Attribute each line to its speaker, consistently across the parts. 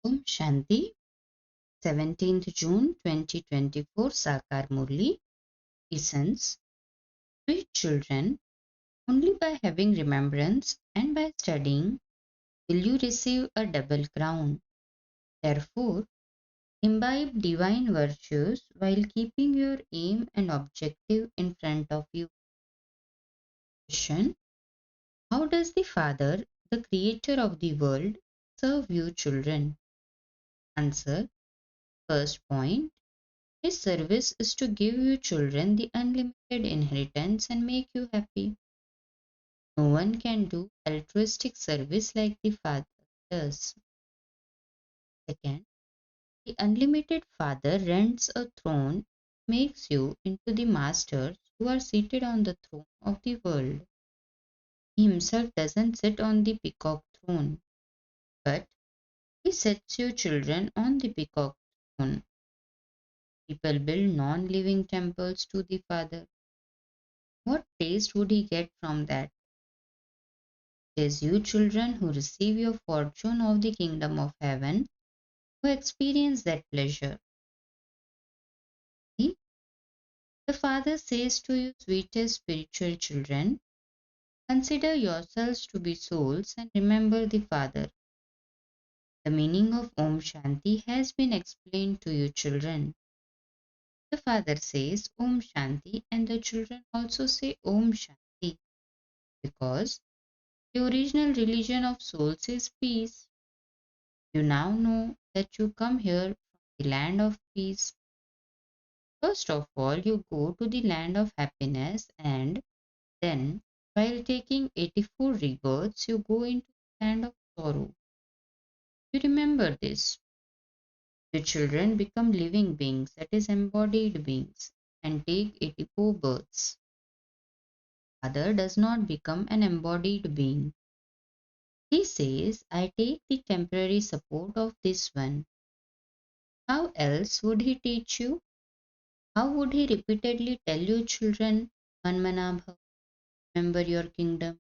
Speaker 1: Om Shanti, 17th June 2024, Sakar Murli. Essence: sweet children, only by having remembrance and by studying will you receive a double crown. Therefore, imbibe divine virtues while keeping your aim and objective in front of you. Question: how does the Father, the creator of the world, serve you children? Answer: first point. His service is to give you children the unlimited inheritance and make you happy. No one can do altruistic service like the Father does. Second, the unlimited Father rents a throne, makes you into the masters who are seated on the throne of the world. He himself doesn't sit on the peacock throne, but he sets you children on the peacock throne. People build non living temples to the Father. What taste would he get from that? It is you children who receive your fortune of the kingdom of heaven who experience that pleasure. See, the Father says to you, sweetest spiritual children, consider yourselves to be souls and remember the Father. The meaning of Om Shanti has been explained to you children. The Father says Om Shanti and the children also say Om Shanti because the original religion of souls is peace. You now know that you come here from the land of peace. First of all, you go to the land of happiness, and then, while taking 84 rebirths, you go into the land of sorrow. You remember this. Your children become living beings, that is, embodied beings, and take 84 births. Father does not become an embodied being. He says, I take the temporary support of this one. How else would he teach you? How would he repeatedly tell you, children, Manmanabha, remember your kingdom?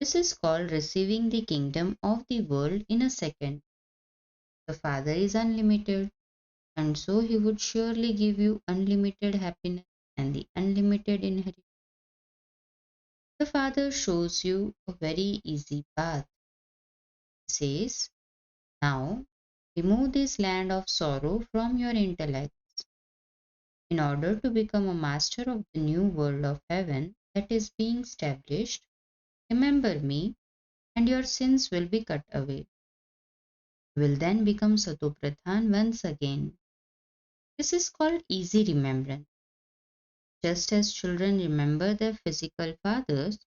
Speaker 1: This is called receiving the kingdom of the world in a second. The Father is unlimited, and so he would surely give you unlimited happiness and the unlimited inheritance. The Father shows you a very easy path. He says, now remove this land of sorrow from your intellect. In order to become a master of the new world of heaven that is being established, remember me, and your sins will be cut away. You will then become Satopradhan once again. This is called easy remembrance. Just as children remember their physical fathers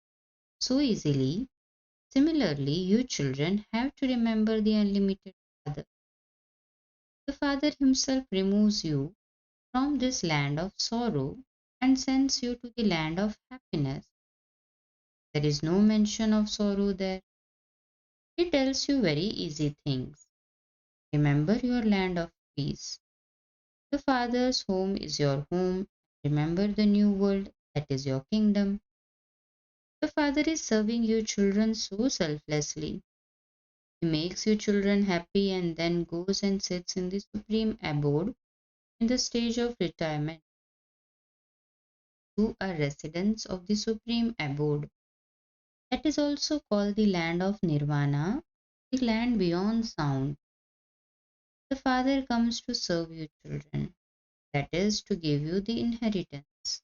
Speaker 1: so easily, similarly, you children have to remember the unlimited Father. The Father Himself removes you from this land of sorrow and sends you to the land of happiness. There is no mention of sorrow there. He tells you very easy things. Remember your land of peace. The Father's home is your home. Remember the new world that is your kingdom. The Father is serving you children so selflessly. He makes you children happy and then goes and sits in the supreme abode in the stage of retirement. You are residents of the supreme abode. That is also called the land of nirvana, the land beyond sound. The Father comes to serve you children, that is, to give you the inheritance.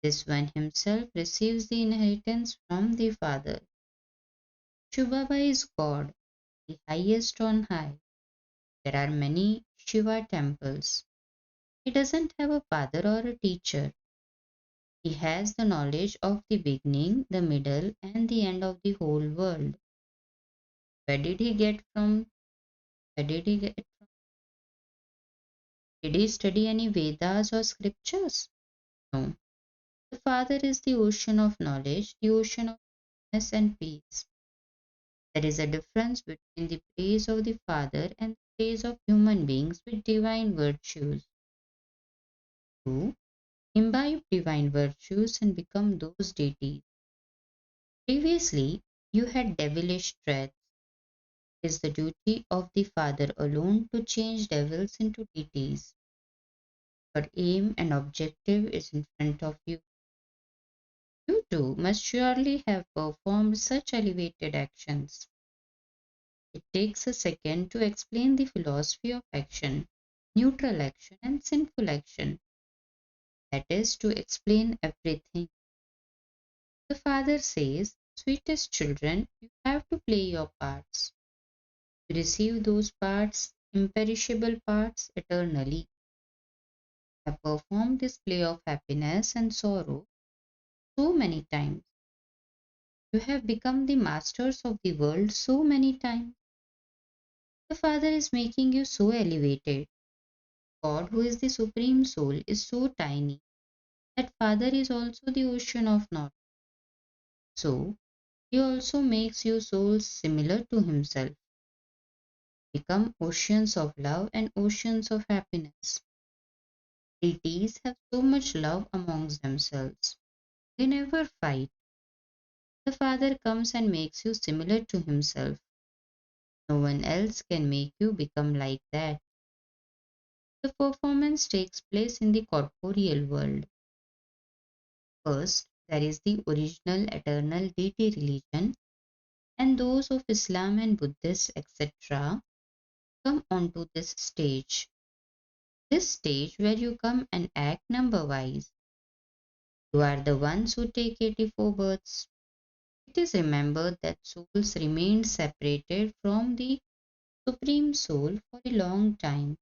Speaker 1: This one himself receives the inheritance from the Father. Shubhava is God, the highest on high. There are many Shiva temples. He doesn't have a father or a teacher. He has the knowledge of the beginning, the middle, and the end of the whole world. Where did he get from? Where did he get from? Did he study any Vedas or scriptures? No. The Father is the ocean of knowledge, the ocean of happiness and peace. There is a difference between the praise of the Father and the praise of human beings with divine virtues. You imbibe divine virtues and become those deities. Previously, you had devilish traits. It is the duty of the Father alone to change devils into deities. Your aim and objective is in front of you. You too must surely have performed such elevated actions. It takes a second to explain the philosophy of action, neutral action, and sinful action. That is to explain everything. The Father says, sweetest children, you have to play your parts. You receive those parts, imperishable parts, eternally. You have performed this play of happiness and sorrow so many times. You have become the masters of the world so many times. The Father is making you so elevated. God, who is the Supreme Soul, is so tiny that Father is also the ocean of knowledge. So, He also makes you souls similar to Himself, become oceans of love and oceans of happiness. Deities have so much love amongst themselves. They never fight. The Father comes and makes you similar to Himself. No one else can make you become like that. The performance takes place in the corporeal world. First, there is the original eternal deity religion, and those of Islam and Buddhists, etc., come onto this stage. This stage where you come and act number wise. You are the ones who take 84 births. It is remembered that souls remained separated from the Supreme Soul for a long time.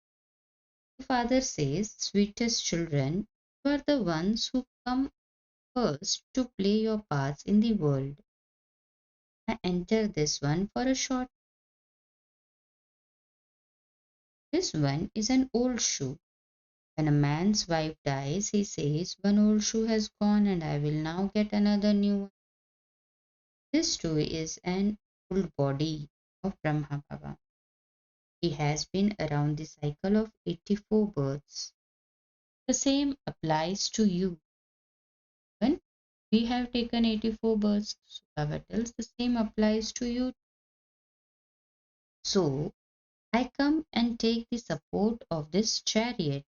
Speaker 1: The Father says, sweetest children, you are the ones who come first to play your parts in the world. I enter this one for a short. This one is an old shoe. When a man's wife dies, he says, one old shoe has gone and I will now get another new one. This too is an old body of Brahma Baba. He has been around the cycle of 84 births. The same applies to you. When we have taken 84 births, so Baba tells the same applies to you. So I come and take the support of this chariot.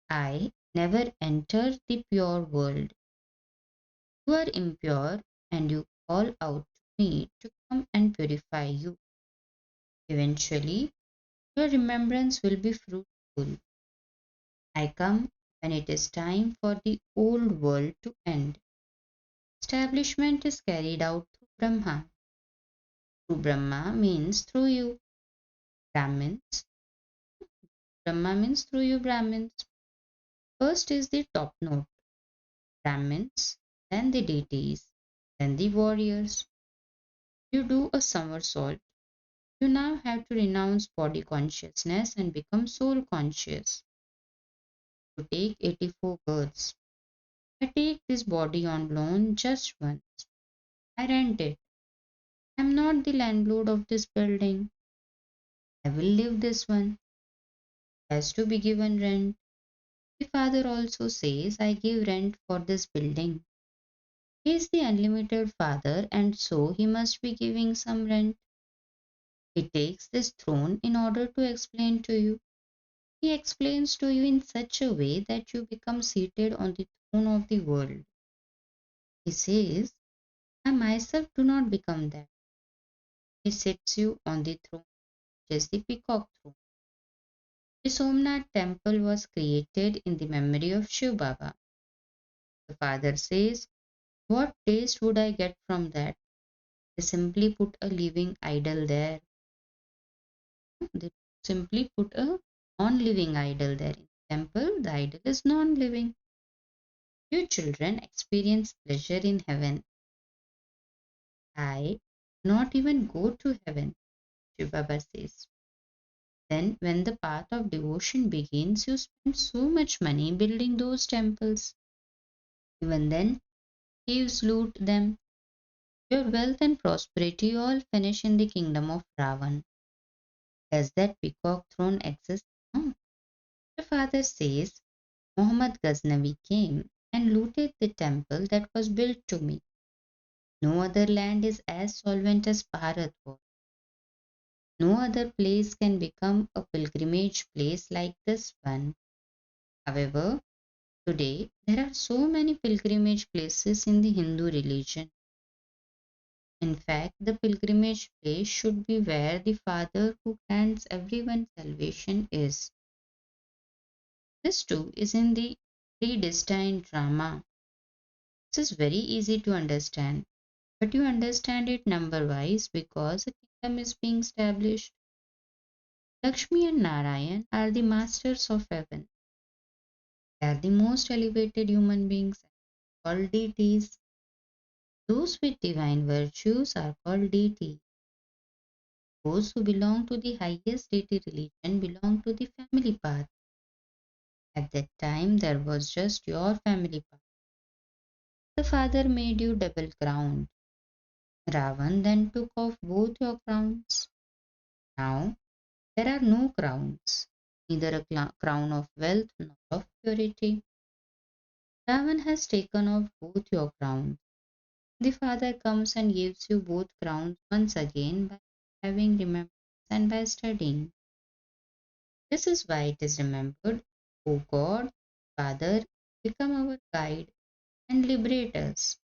Speaker 1: I never enter the pure world. You are impure and you call out to me to come and purify you. Eventually, your remembrance will be fruitful. I come when it is time for the old world to end. Establishment is carried out through Brahma. Through Brahma means through you, Brahmins. Brahma means through you, Brahmins. First is the top note, Brahmins, then the deities, then the warriors. You do a somersault. You now have to renounce body consciousness and become soul conscious. To take 84 births. I take this body on loan just once. I rent it. I am not the landlord of this building. I will leave this one. It has to be given rent. The Father also says, I give rent for this building. He is the unlimited Father and so he must be giving some rent. He takes this throne in order to explain to you. He explains to you in such a way that you become seated on the throne of the world. He says, I myself do not become that. He sits you on the throne, which is the peacock throne. The Somnath temple was created in the memory of Shiv Baba. The Father says, what taste would I get from that? They simply put a living idol there. They simply put a non-living idol there. In the temple, the idol is non-living. You children experience pleasure in heaven. I not even go to heaven, Shiv Baba says. Then, when the path of devotion begins, you spend so much money building those temples. Even then, thieves loot them. Your wealth and prosperity all finish in the kingdom of Ravan. Does that peacock throne exist? No. The Father says, Muhammad Ghaznavi came and looted the temple that was built to me. No other land is as solvent as Bharat was. No other place can become a pilgrimage place like this one. However, today there are so many pilgrimage places in the Hindu religion. In fact, the pilgrimage place should be where the Father who grants everyone salvation is. This too is in the predestined drama. This is very easy to understand, but you understand it number wise because a kingdom is being established. Lakshmi and Narayan are the masters of heaven. They are the most elevated human beings called deities. Those with divine virtues are called deities. Those who belong to the highest deity religion belong to the family path. At that time, there was just your family path. The father made you double crowned. Ravan then took off both your crowns. Now there are no crowns, neither a crown of wealth nor of purity. Ravan has taken off both your crowns. The Father comes and gives you both crowns once again by having remembrance and by studying. This is why it is remembered, O God, Father, become our guide and liberate us.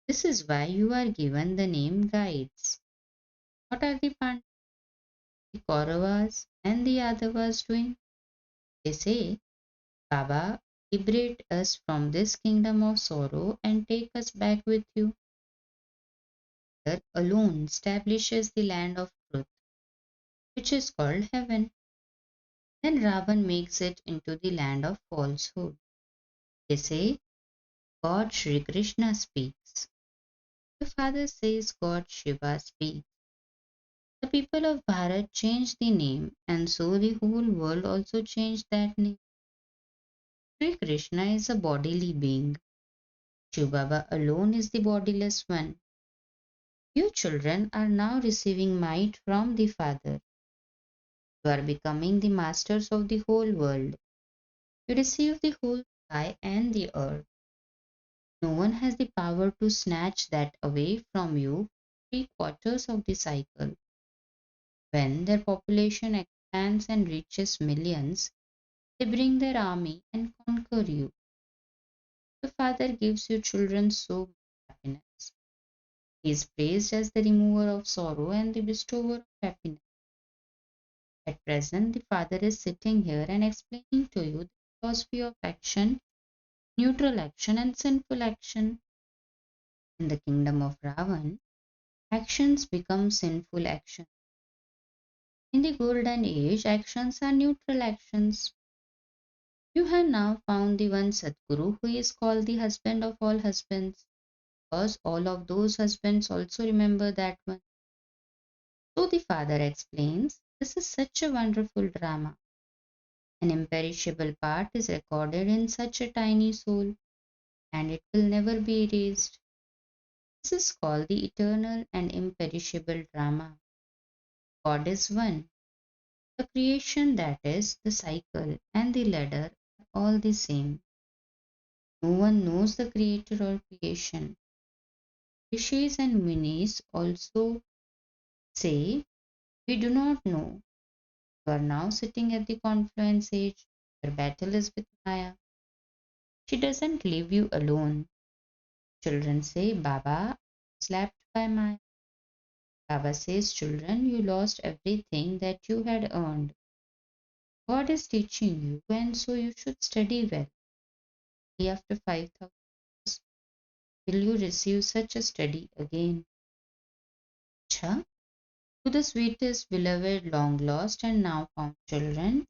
Speaker 1: This is why you are given the name guides. What are the Pandavas, the Kauravas, and the Yadavas doing? They say, Baba, liberate us from this kingdom of sorrow and take us back with you. That alone establishes the land of truth, which is called heaven. Then Ravan makes it into the land of falsehood. They say, God Shri Krishna speaks. The father says God Shiva speaks. The people of Bharat changed the name, and so the whole world also changed that name. Shri Krishna is a bodily being. Shiv Baba alone is the bodiless one. You children are now receiving might from the Father. You are becoming the masters of the whole world. You receive the whole sky and the earth. No one has the power to snatch that away from you. Three quarters of the cycle. When their population expands and reaches millions, they bring their army and conquer you. The Father gives you children so much happiness. He is praised as the remover of sorrow and the bestower of happiness. At present, the Father is sitting here and explaining to you the philosophy of action, neutral action, and sinful action. In the kingdom of Ravan, actions become sinful actions. In the golden age, actions are neutral actions. You have now found the one Sadguru who is called the husband of all husbands, because all of those husbands also remember that one. So the father explains, this is such a wonderful drama. An imperishable part is recorded in such a tiny soul, and it will never be erased. This is called the eternal and imperishable drama. God is one. The creation, that is, the cycle and the ladder, are all the same. No one knows the creator or creation. Rishis and Munis also say, we do not know. You are now sitting at the confluence age. Your battle is with Maya. She doesn't leave you alone. Children say, Baba, slapped by Maya. Baba says, children, you lost everything that you had earned. God is teaching you, and so you should study well. After 5,000 years, will you receive such a study again? Cha? To the sweetest, beloved, long lost, and now found children,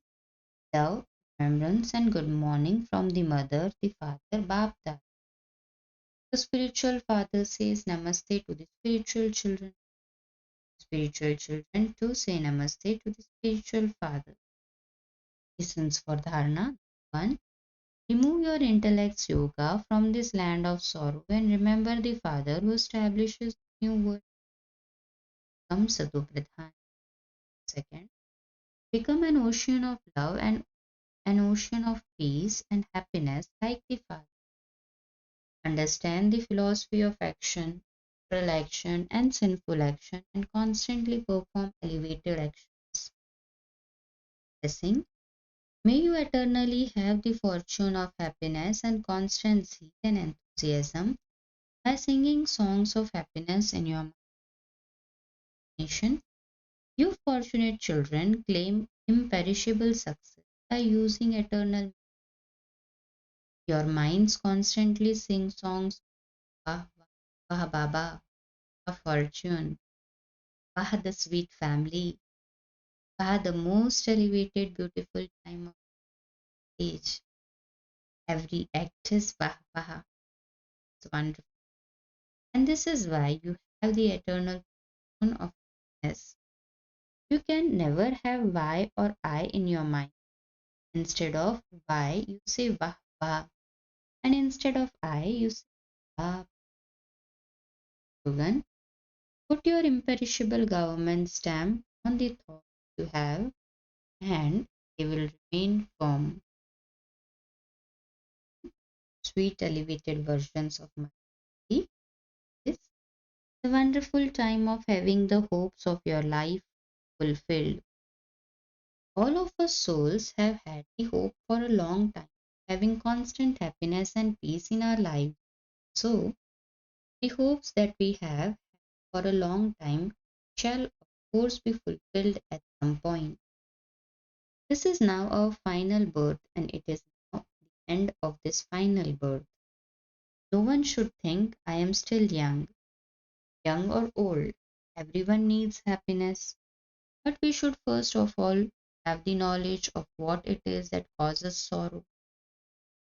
Speaker 1: love, remembrance, and good morning from the mother, the father, Bapda. The spiritual father says Namaste to the spiritual children. Spiritual children too say Namaste to the spiritual father. Lessons for Dharana 1. Remove your intellect's yoga from this land of sorrow and remember the Father who establishes the new world. Become Sadhu Pradhan. 2. Become an ocean of love and an ocean of peace and happiness like the Father. Understand the philosophy of action. moral action and sinful action and constantly perform elevated actions. Blessing. May you eternally have the fortune of happiness and constant zeal and enthusiasm by singing songs of happiness in your nation. You fortunate children claim imperishable success by using eternal. Your minds constantly sing songs. Wah, wah, wah, Baba, wah, fortune, wah, the sweet family, wah, the most elevated, beautiful time of age. Every act is wah, wah. It's wonderful. And this is why you have the eternal tone of happiness. You can never have why or I in your mind. Instead of why, you say wah, wah. And instead of I, you say wah. Slogan. Put your imperishable government stamp on the thought you have, and they will remain firm. Sweet, elevated versions of my life is the wonderful time of having the hopes of your life fulfilled. All of us souls have had the hope for a long time, having constant happiness and peace in our lives. So, the hopes that we have for a long time shall, of course, be fulfilled at some point. This is now our final birth, and it is now the end of this final birth. No one should think I am still young or old. Everyone needs happiness, but we should first of all have the knowledge of what it is that causes sorrow.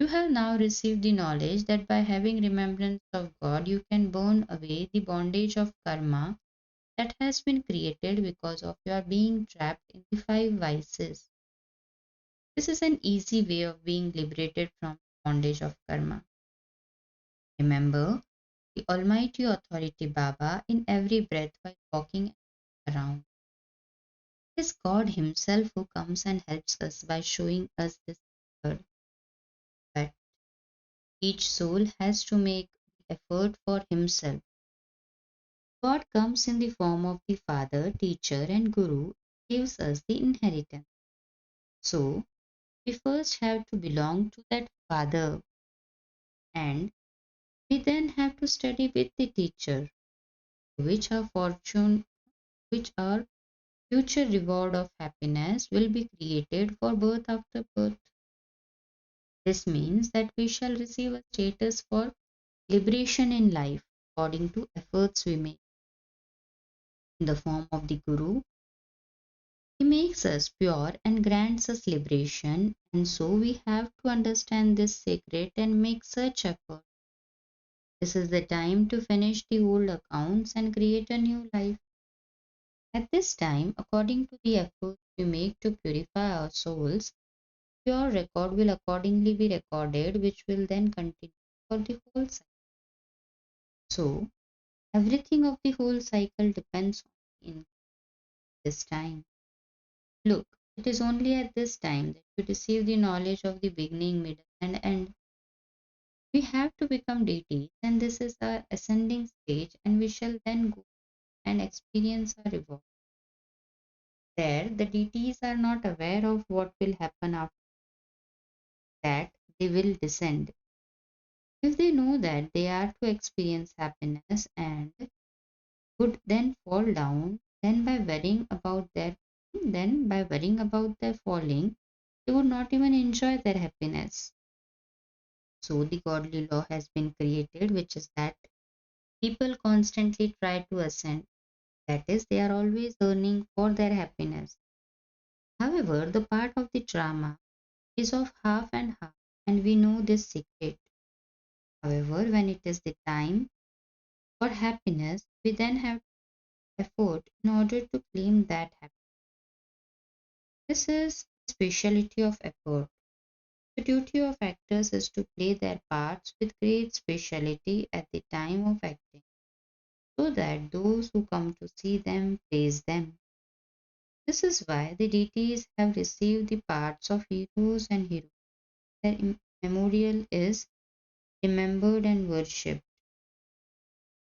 Speaker 1: You have now received the knowledge that by having remembrance of God, you can burn away the bondage of karma that has been created because of your being trapped in the five vices. This is an easy way of being liberated from bondage of karma. Remember the Almighty Authority Baba in every breath while walking around. It is God Himself who comes and helps us by showing us this method. But each soul has to make the effort for himself. God comes in the form of the Father, Teacher, and Guru, gives us the inheritance. So, we first have to belong to that Father, and we then have to study with the teacher, which our fortune, which our future reward of happiness will be created for birth after birth. This means that we shall receive a status for liberation in life according to efforts we make. In the form of the Guru, he makes us pure and grants us liberation, and so we have to understand this secret and make such effort. This is the time to finish the old accounts and create a new life. At this time, according to the efforts we make to purify our souls, your record will accordingly be recorded, which will then continue for the whole cycle. So, everything of the whole cycle depends on in this time. Look, it is only at this time that we receive the knowledge of the beginning, middle, and end. We have to become deities, and this is our ascending stage, and we shall then go and experience our reward. There, the deities are not aware of what will happen after that, they will descend. If they know that they are to experience happiness and would then fall down, then by worrying about their falling, they would not even enjoy their happiness. So the godly law has been created, which is that people constantly try to ascend. That is, they are always earning for their happiness. However, the part of the drama is of half and half, and we know this secret. However, when it is the time for happiness, we then have effort in order to claim that happiness. This is the speciality of effort. The duty of actors is to play their parts with great speciality at the time of acting, so that those who come to see them praise them. This is why the deities have received the parts of heroes and heroines. Their memorial is remembered and worshipped.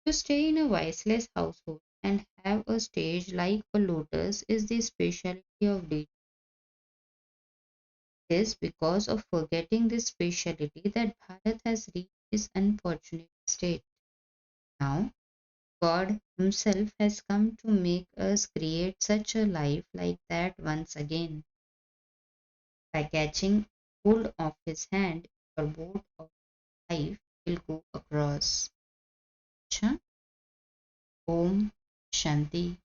Speaker 1: To stay in a viceless household and have a stage like a lotus is the specialty of dating. It is because of forgetting this specialty that Bharat has reached this unfortunate state. Now, God Himself has come to make us create such a life like that once again. By catching hold of His hand, your boat of life will go across. Cha? Om Shanti.